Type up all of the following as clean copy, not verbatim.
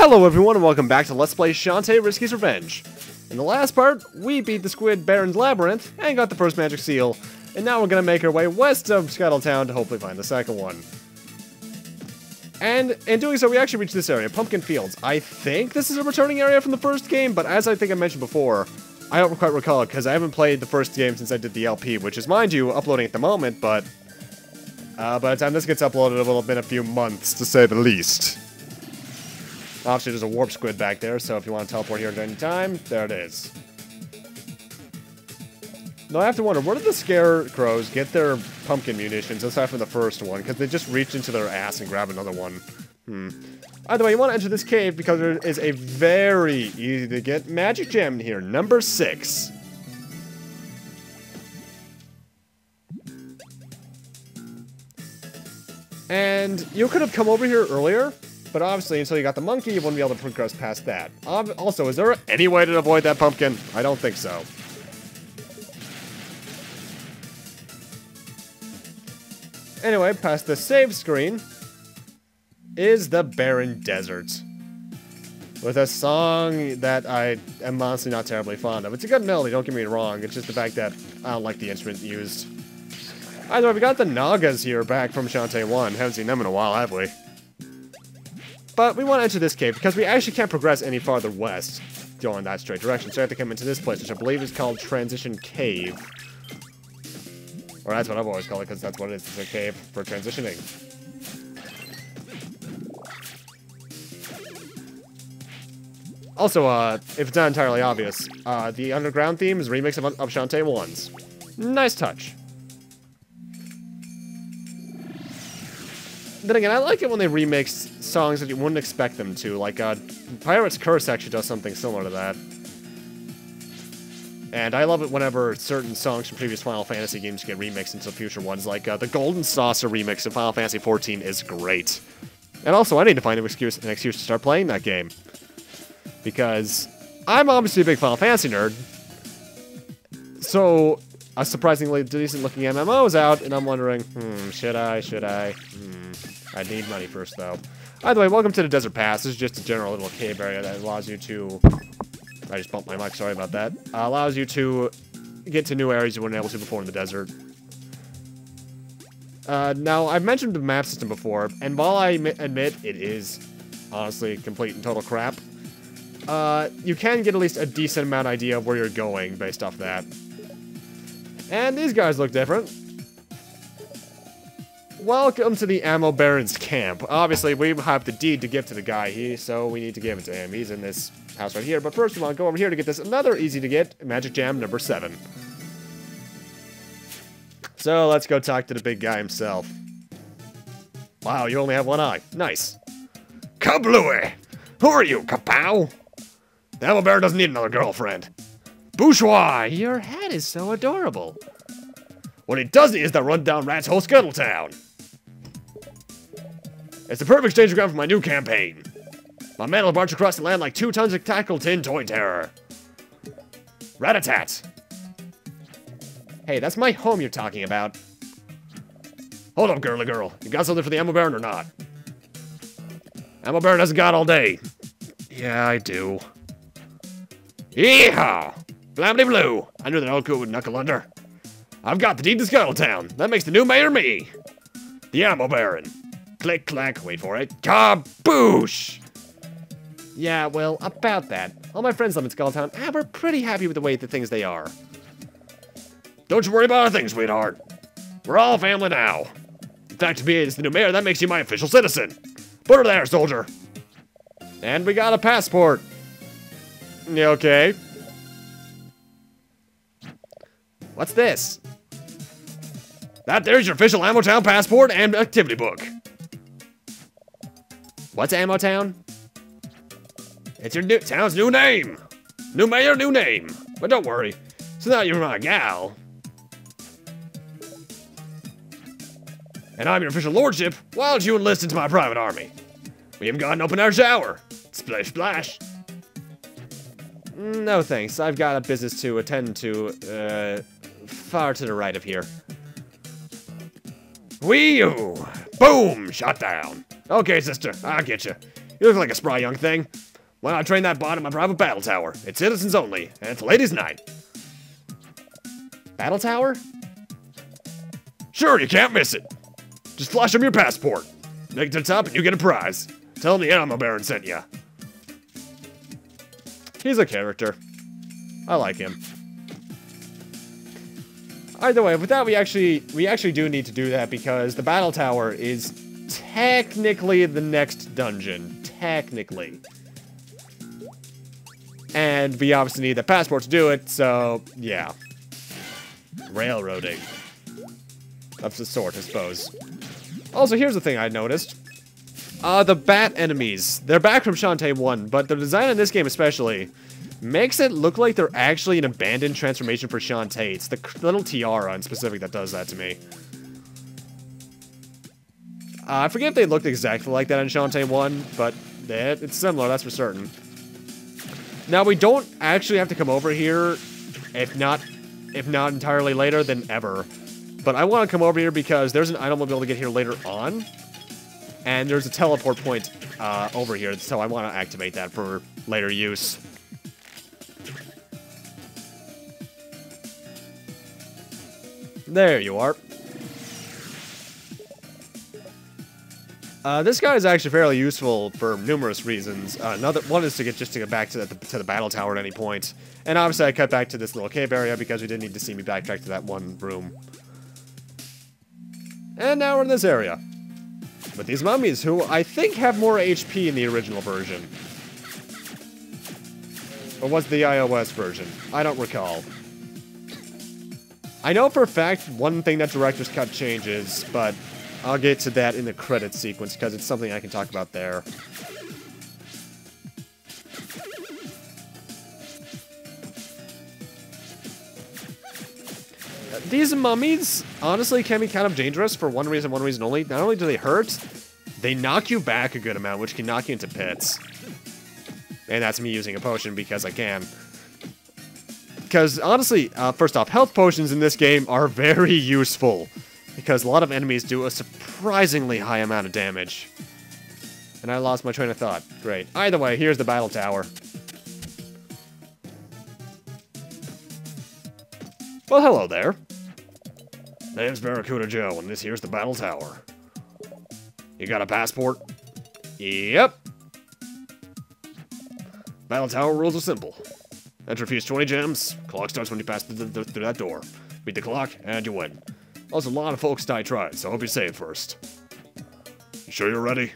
Hello everyone and welcome back to Let's Play Shantae Risky's Revenge. In the last part, we beat the Squid Baron's Labyrinth and got the first magic seal, and now we're gonna make our way west of Scuttletown to hopefully find the second one. And in doing so, we actually reached this area, Pumpkin Fields. I think this is a returning area from the first game, but as I think I mentioned before, I don't quite recall it because I haven't played the first game since I did the LP, which is, mind you, uploading at the moment, but by the time this gets uploaded, it will have been a few months, to say the least. Obviously, there's a warp squid back there, so if you want to teleport here at any time, there it is. Now, I have to wonder, where did the scarecrows get their pumpkin munitions aside from the first one? Because they just reached into their ass and grabbed another one. Either way, you want to enter this cave because there is a very easy to get magic gem in here, number 6. And you could have come over here earlier, but obviously, until you got the monkey, you wouldn't be able to progress past that. Also, is there any way to avoid that pumpkin? I don't think so. Anyway, past the save screen is the Barren Desert. With a song that I am honestly not terribly fond of. It's a good melody, don't get me wrong. It's just the fact that I don't like the instrument used. Either way, we got the Nagas here back from Shantae 1. Haven't seen them in a while, have we? But we want to enter this cave because we actually can't progress any farther west going that straight direction. So I have to come into this place, which I believe is called Transition Cave. Or that's what I've always called it, because that's what it is. It's a cave for transitioning. Also, if it's not entirely obvious, the underground theme is a remix of Shantae 1's. Nice touch. Then again, I like it when they remix songs that you wouldn't expect them to, like, Pirate's Curse actually does something similar to that. And I love it whenever certain songs from previous Final Fantasy games get remixed into future ones, like, the Golden Saucer remix of Final Fantasy 14 is great. And also, I need to find an excuse to start playing that game. Because I'm obviously a big Final Fantasy nerd, so a surprisingly decent-looking MMO is out, and I'm wondering, should I? I need money first, though. Either way, welcome to the Desert Pass. This is just a general little cave area that allows you to... I just bumped my mic, sorry about that. Allows you to get to new areas you weren't able to before in the desert. Now, I've mentioned the map system before, and while I admit it is honestly complete and total crap, you can get at least a decent amount of idea of where you're going based off that. And these guys look different. Welcome to the Ammo Baron's camp. Obviously, we have the deed to give to the guy here, so we need to give it to him. He's in this house right here, but first we want to go over here to get this another easy-to-get magic gem number 7. So, let's go talk to the big guy himself. Wow, you only have one eye. Nice. Kablooey! Who are you, kapow? The Ammo Baron doesn't need another girlfriend. Bourgeois! Your hat is so adorable. What he does need is that run-down rat's whole Scuttletown. It's the perfect staging ground for my new campaign. My men will march across the land like 2 tons of tactical tin toy terror. Rat-a-tat. Hey, that's my home you're talking about. Hold up, girly girl. You got something for the Ammo Baron or not? Ammo Baron hasn't got all day. Yeah, I do. Yeehaw! Blamity blue. I knew that old coot would knuckle under. I've got the deed to Scuttletown. That makes the new mayor me. The Ammo Baron. Click, clack, wait for it. Kaboosh! Yeah, well, about that. All my friends live in Scuttletown, and we're pretty happy with the way the things they are. Don't you worry about a thing, sweetheart. We're all family now. In fact, to be as the new mayor, that makes you my official citizen. Put her there, soldier. And we got a passport. Yeah, okay. What's this? That there's your official Ammo Town passport and activity book. What's Ammo Town? It's your town's new name. New mayor, new name. But don't worry. So now you're my gal. And I'm your official lordship. Why don't you enlist into my private army? We haven't got an open-air shower. Splash, splash. No thanks. I've got a business to attend to, far to the right of here. Wee-oo! Boom! Shot down. Okay, sister, I'll get you. You look like a spry young thing. Why not train that bot in my private battle tower? It's citizens only, and it's ladies' night. Battle tower? Sure, you can't miss it. Just flash them your passport. Make it to the top and you get a prize. Tell them the Animal Baron sent ya. He's a character. I like him. Either way, with that, we actually do need to do that because the battle tower is technically the next dungeon. Technically. And we obviously need the passport to do it, so yeah. Railroading. Of the sort, I suppose. Also, here's the thing I noticed. The bat enemies. They're back from Shantae 1, but the design in this game especially makes it look like they're actually an abandoned transformation for Shantae. It's the little tiara in specific that does that to me. I forget if they looked exactly like that in Shantae 1, but it's similar, that's for certain. Now, we don't actually have to come over here, if not entirely later, then ever. But I want to come over here because there's an item we'll be able to get here later on. And there's a teleport point over here, so I want to activate that for later use. There you are. This guy is actually fairly useful for numerous reasons. Another one is to get back to the battle tower at any point. And obviously I cut back to this little cave area because we didn't need to see me backtrack to that one room. And now we're in this area. With these mummies, who I think have more HP in the original version. Or was the iOS version? I don't recall. I know for a fact one thing that Director's Cut changes, but I'll get to that in the credits sequence because it's something I can talk about there. These mummies, honestly, can be kind of dangerous for one reason only. Not only do they hurt, they knock you back a good amount, which can knock you into pits. And that's me using a potion because I can. Because, honestly, first off, health potions in this game are very useful. Because a lot of enemies do a surprisingly high amount of damage. And I lost my train of thought. Great. Either way, here's the battle tower. Well, hello there. Name's Barracuda Joe, and this here's the battle tower. You got a passport? Yep. Battle tower rules are simple. Enter fees 20 gems. Clock starts when you pass through that door. Beat the clock, and you win. Also, a lot of folks die trying, so hope you save first. You sure you're ready?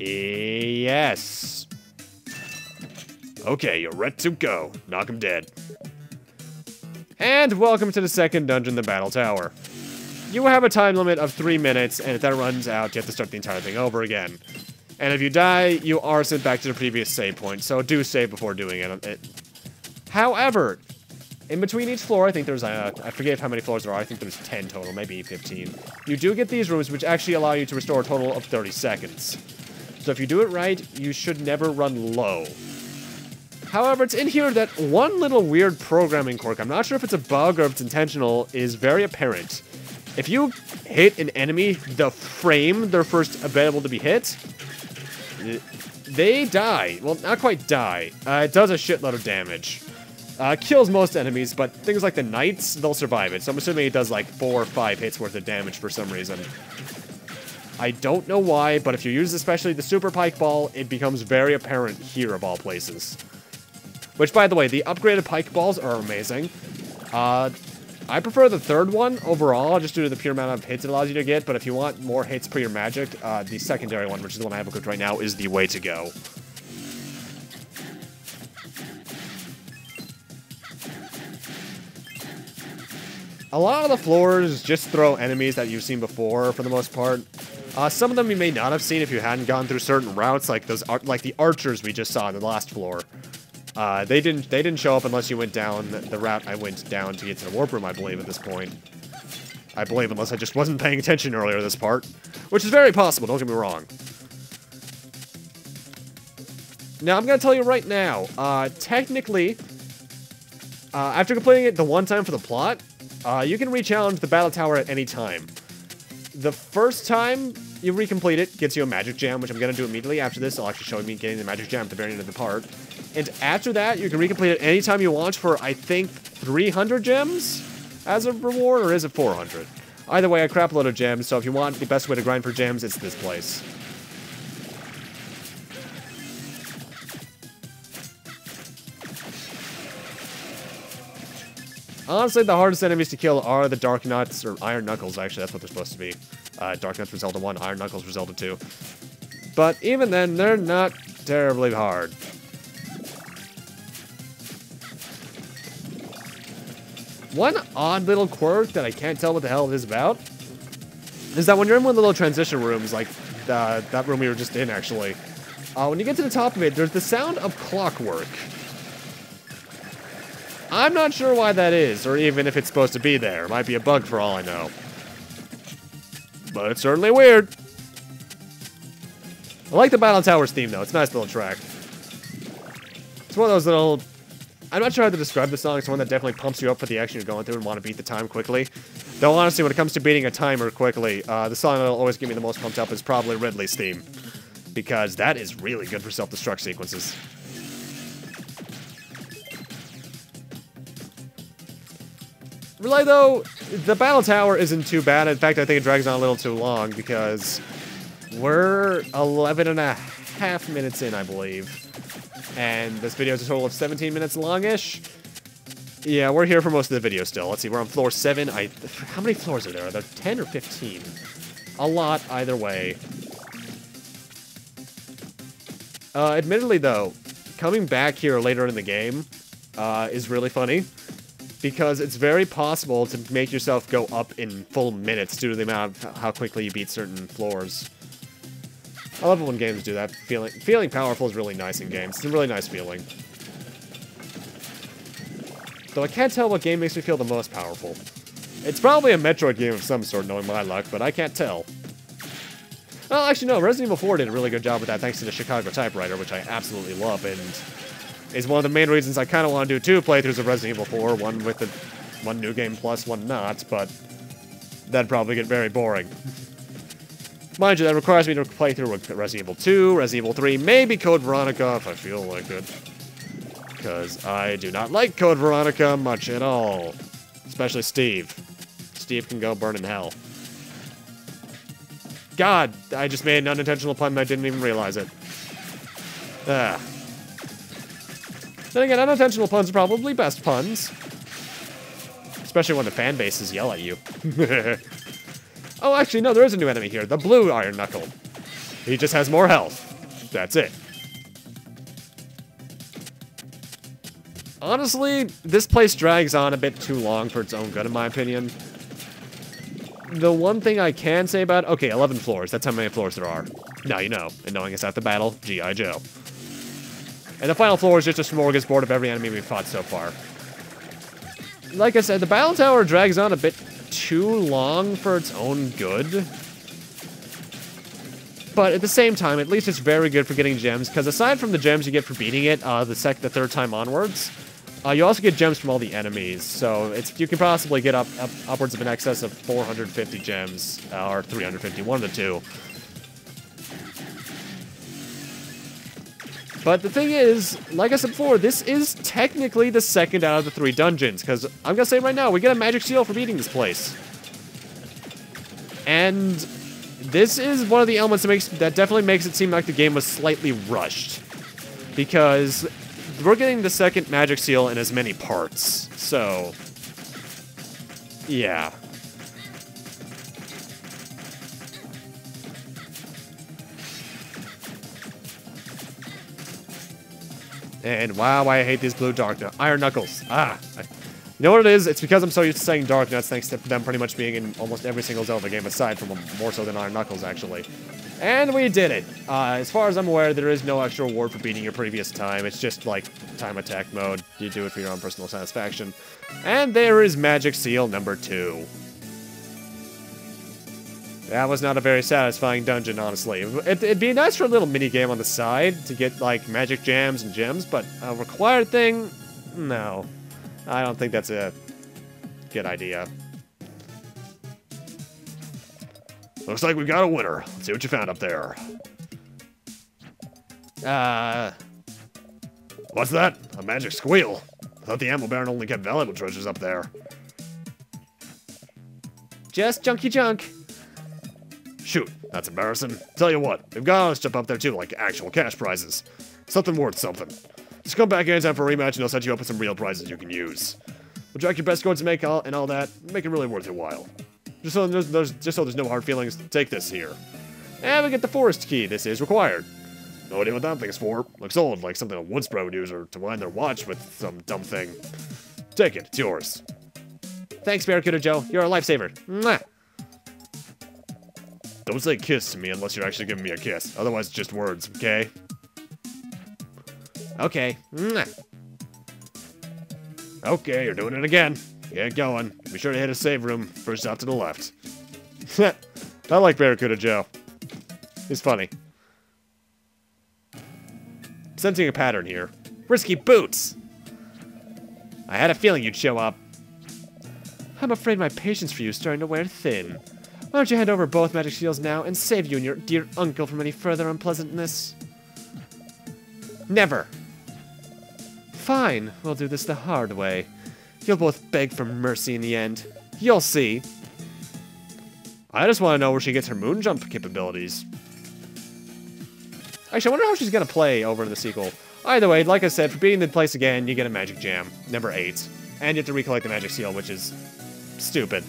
Yes. Okay, you're ready to go. Knock him dead. And welcome to the second dungeon, the Battle Tower. You have a time limit of 3 minutes, and if that runs out, you have to start the entire thing over again. And if you die, you are sent back to the previous save point, so do save before doing it. However, in between each floor, I think there's, I forget how many floors there are, I think there's 10 total, maybe 15. You do get these rooms, which actually allow you to restore a total of 30 seconds. So if you do it right, you should never run low. However, it's in here that one little weird programming quirk, I'm not sure if it's a bug or if it's intentional, is very apparent. If you hit an enemy the frame they're first available to be hit, they die. Well, not quite die. It does a shitload of damage. Kills most enemies, but things like the knights, they'll survive it. So I'm assuming it does like 4 or 5 hits worth of damage for some reason. I don't know why, but if you use especially the super pike ball, it becomes very apparent here of all places. Which, by the way, the upgraded pike balls are amazing. I prefer the third one overall, just due to the pure amount of hits it allows you to get, but if you want more hits per your magic, the secondary one, which is the one I have equipped right now, is the way to go. A lot of the floors just throw enemies that you've seen before, for the most part. Some of them you may not have seen if you hadn't gone through certain routes, like the archers we just saw on the last floor. They didn't show up unless you went down the route I went down to get to the warp room, I believe, at this point. I believe, unless I just wasn't paying attention earlier this part. Which is very possible, don't get me wrong. Now, I'm gonna tell you right now, technically, after completing it the one time for the plot, you can re-challenge the battle tower at any time. The first time, you recomplete it, gets you a magic gem, which I'm going to do immediately after this. I'll actually show me getting the magic gem at the very end of the part. And after that, you can recomplete it anytime you want for, I think, 300 gems as a reward, or is it 400? Either way, a crap load of gems, so if you want the best way to grind for gems, it's this place. Honestly, the hardest enemies to kill are the Dark Nuts, or Iron Knuckles, actually, that's what they're supposed to be. Dark Nuts for Zelda 1, Iron Knuckles for Zelda 2. But even then, they're not terribly hard. One odd little quirk that I can't tell what the hell it is about is that when you're in one of the little transition rooms, like that room we were just in, actually, when you get to the top of it, there's the sound of clockwork. I'm not sure why that is, or even if it's supposed to be there. It might be a bug for all I know. But it's certainly weird. I like the Battle Towers theme, though. It's a nice little track. It's one of those little... I'm not sure how to describe the song. It's one that definitely pumps you up for the action you're going through and want to beat the time quickly. Though, honestly, when it comes to beating a timer quickly, the song that'll always get me the most pumped up is probably Ridley's theme. Because that is really good for self-destruct sequences. Really, though, the Battle Tower isn't too bad. In fact, I think it drags on a little too long because we're 11.5 minutes in, I believe. And this video is a total of 17 minutes long-ish. Yeah, we're here for most of the video still. Let's see, we're on floor 7. How many floors are there? Are there 10 or 15? A lot, either way. Admittedly, though, coming back here later in the game is really funny. Because it's very possible to make yourself go up in full minutes due to the amount of how quickly you beat certain floors. I love it when games do that. Feeling powerful is really nice in games. It's a really nice feeling. Though I can't tell what game makes me feel the most powerful. It's probably a Metroid game of some sort, knowing my luck, but I can't tell. Well, actually, no. Resident Evil 4 did a really good job with that, thanks to the Chicago typewriter, which I absolutely love, and is one of the main reasons I kind of want to do 2 playthroughs of Resident Evil 4, one with one new game plus one not, but that'd probably get very boring. Mind you, that requires me to play through Resident Evil 2, Resident Evil 3, maybe Code Veronica if I feel like it. Because I do not like Code Veronica much at all. Especially Steve. Steve can go burn in hell. God, I just made an unintentional pun and I didn't even realize it. Ah. Then again, unintentional puns are probably best puns. Especially when the fan bases yell at you. Oh, actually, no, there is a new enemy here. The blue Iron Knuckle. He just has more health. That's it. Honestly, this place drags on a bit too long for its own good, in my opinion. The one thing I can say about... Okay, 11 floors. That's how many floors there are. Now you know. And knowing it's at the battle, G.I. Joe. And the final floor is just a smorgasbord of every enemy we've fought so far. Like I said, the Battle Tower drags on a bit too long for its own good. But at the same time, at least it's very good for getting gems, because aside from the gems you get for beating it, the 3rd time onwards, you also get gems from all the enemies. So you can possibly get upwards of an excess of 450 gems, or 350, one of the two. But the thing is, like I said before, this is technically the 2nd out of the 3 dungeons, because I'm gonna say right now, we get a magic seal for beating this place. And this is one of the elements that definitely makes it seem like the game was slightly rushed. Because we're getting the 2nd magic seal in as many parts. So, yeah. And wow, I hate these blue Iron Knuckles. You know what it is? It's because I'm so used to saying Dark Nuts, thanks to them pretty much being in almost every single Zelda game, aside from more so than Iron Knuckles, actually. And we did it. As far as I'm aware, there is no extra reward for beating your previous time. It's just like time attack mode. You do it for your own personal satisfaction. And there is Magic Seal number 2. That was not a very satisfying dungeon, honestly. It'd be nice for a little mini-game on the side to get, like, magic jams and gems, but a required thing? No. I don't think that's a good idea. Looks like we got a winner. Let's see what you found up there. What's that? A magic squeal. I thought the Ammo Baron only kept valuable treasures up there. Just junky junk. Shoot, that's embarrassing. Tell you what, we've got other stuff up there too, like actual cash prizes. Something worth something. Just come back anytime for a rematch and I'll set you up with some real prizes you can use. We'll track your best scores and make all that, make it really worth your while. Just so there's no hard feelings, take this here. And we get the forest key. This is required. No idea what that thing's for. Looks old, like something a woodsbro would use or to wind their watch with some dumb thing. Take it, it's yours. Thanks, Barracuda Joe. You're a lifesaver. Mwah. Don't say kiss to me unless you're actually giving me a kiss. Otherwise, it's just words, okay? Okay. Mwah. Okay, you're doing it again. Get going. Be sure to hit a save room. First out to the left. I like Barracuda Joe. He's funny. Sensing a pattern here. Risky boots! I had a feeling you'd show up. I'm afraid my patience for you is starting to wear thin. Why don't you hand over both magic shields now and save you and your dear uncle from any further unpleasantness? Never. Fine, we'll do this the hard way. You'll both beg for mercy in the end. You'll see. I just want to know where she gets her moon jump capabilities. Actually, I wonder how she's going to play over in the sequel. Either way, like I said, for beating the place again, you get a magic gem, number 8. And you have to recollect the magic seal, which is stupid.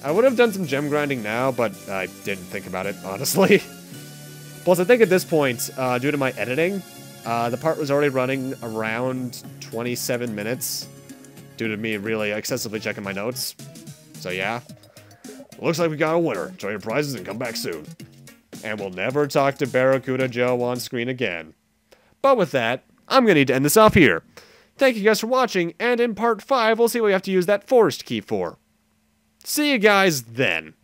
I would have done some gem grinding now, but I didn't think about it, honestly. Plus, I think at this point, due to my editing, the part was already running around 27 minutes, due to me really excessively checking my notes. So yeah. Looks like we got a winner. Enjoy your prizes and come back soon. And we'll never talk to Barracuda Joe on screen again. But with that, I'm going to need to end this off here. Thank you guys for watching, and in part 5, we'll see what we have to use that forest key for. See you guys then.